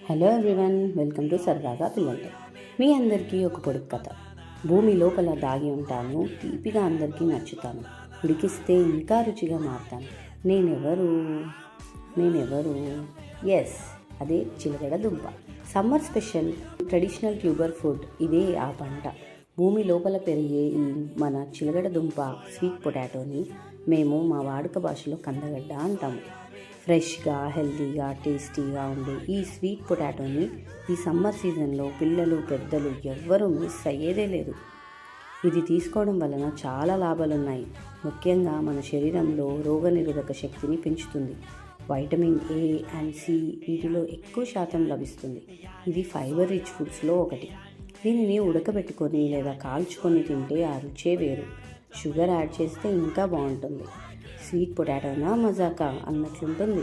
Hello everyone, welcome to సరదాగా పిల్లలతో. మీ అందరికీ ఒక పొడుపు కథ. భూమి లోపల దాగి ఉంటాను, తీపిగా అందరికీ నచ్చుతాను, ఉడికిస్తే ఇంకా రుచిగా మారుతాను. నేనెవరు? ఎస్, అదే చిలకడ దుంప. Summer special traditional tuber food ఇదే ఆ పంట. భూమి లోపల పెరిగే ఈ మన చిలకడ దుంప స్వీట్ పొటాటోని మేము మా వాడుక భాషలో కందగడ్డ అంటాము. ఫ్రెష్గా, హెల్తీగా, టేస్టీగా ఉండే ఈ స్వీట్ పొటాటోని ఈ సమ్మర్ సీజన్లో పిల్లలు, పెద్దలు ఎవ్వరూ మిస్ అయ్యేదే లేదు. ఇది తీసుకోవడం వలన చాలా లాభాలు ఉన్నాయి. ముఖ్యంగా మన శరీరంలో రోగనిరోధక శక్తిని పెంచుతుంది. వైటమిన్ ఏ అండ్ సి వీటిలో ఎక్కువ శాతం లభిస్తుంది. ఇది ఫైబర్ రిచ్ ఫుడ్స్లో ఒకటి. దీనిని ఉడకబెట్టుకొని లేదా కాల్చుకొని తింటే ఆ రుచే వేరు. షుగర్ యాడ్ చేస్తే ఇంకా బాగుంటుంది. స్వీట్ పొటాటోనా మజాకా అన్నట్లుంటుంది.